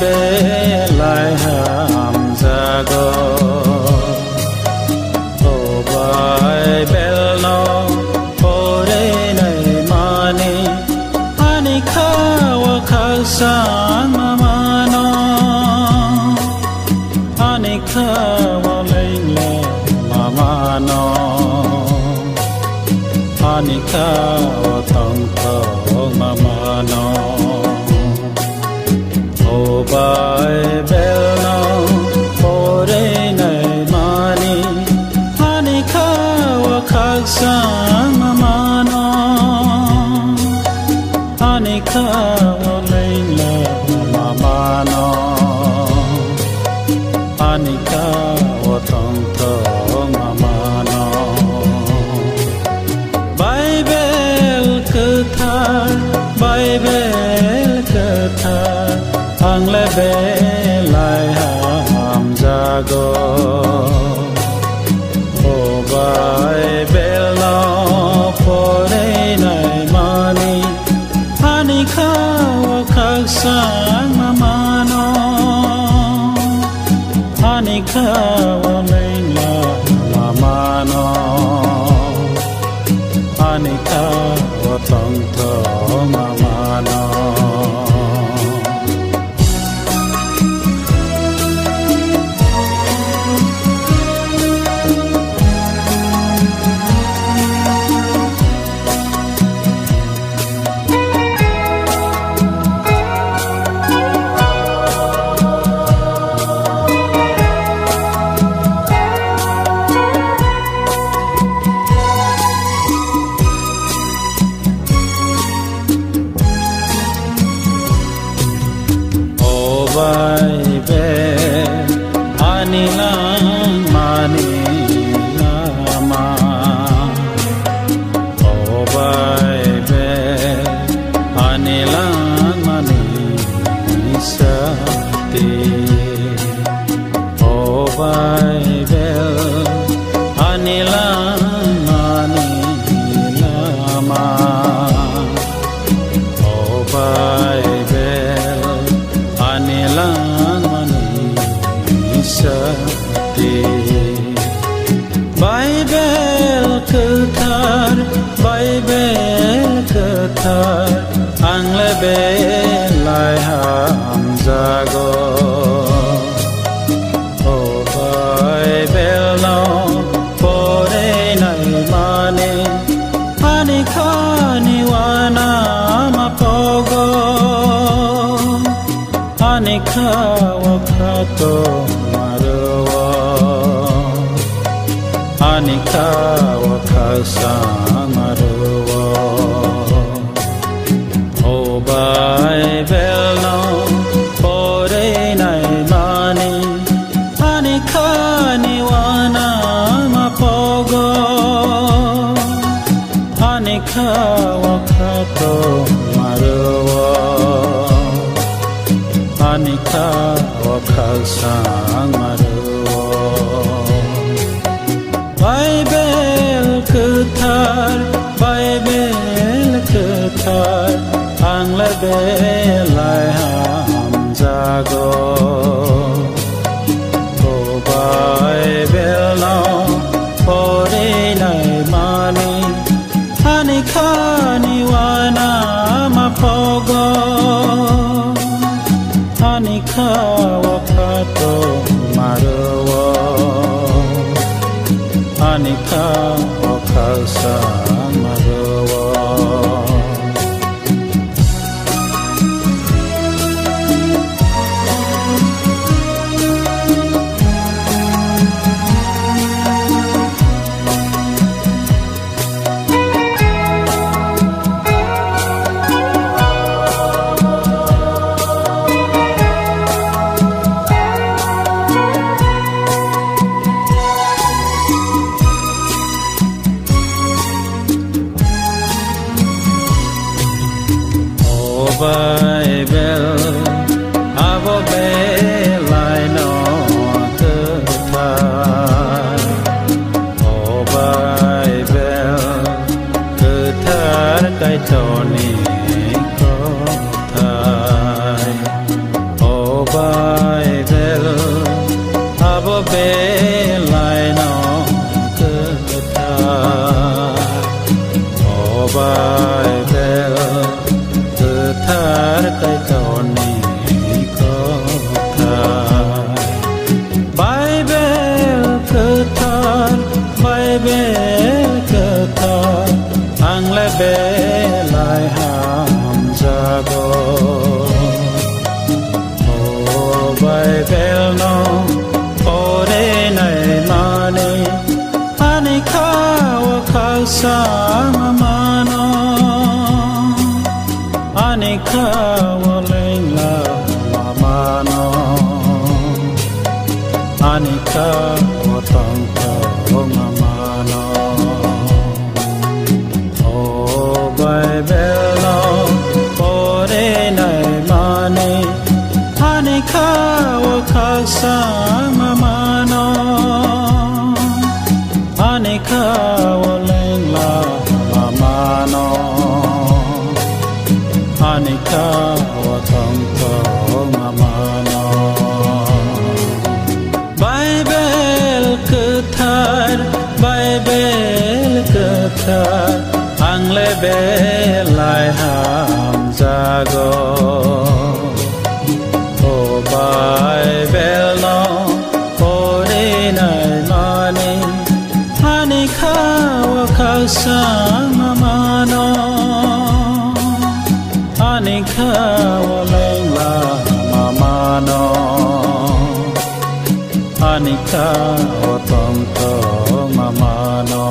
bê lại hàm ra go ô bài bel no ô đây này mani ani khawa khasa mama no ani khawa leila mama no ani khawa tong tong mama no ô bài bel no ô đây này mani ani khawa khasa mama no ani khawa leila mama no ani khawa tong tong mama no Bible cơ thar ang lebe lai ham jago o Bible no pore nai mani ani khawa khaksan mama no ani khawa leila mama no ani khawa tong tong mama no Bible anilang manilama oh Bible anilang manisati oh Bible anilang manilama oh Bible anilang manisati Bible ketar ang lebe lai ham jago oh Bible no pore nai mane ani khani wana mapogo ani khawa khato marwa ani khawa khasa marwa oh Bible no pore nai mani ani khani wana mapogo ani khawa khato marwa ani khawa khasa marwa Bible ketar ang lebe lai ham jago oh Bible no pore nai mani ani khani wana mapogo ani khawa khato marwa ani khawa khasa marwa Bible abo be lai no cơ thar oh Bible cơ thar kai to ni ko thai oh Bible cứ thar cái toni có thar Bible cứ thar Bible cứ thar ang lebe lai ham jago oh Bible no ore nai mani ani khawa khasang mano ani khawa leng la mano ani khawa tang khawa mano oh Bible no ore nai mani ani khawa khasang mano ani khawa leng la mano ani khawa tang khawa mano Bible cứ thar Bible cứ thar ang lebe lai ham jago oh Bible no ore nai mani ani khawa khasang mano ani khawa leng la mano ani khawa tang khawa mano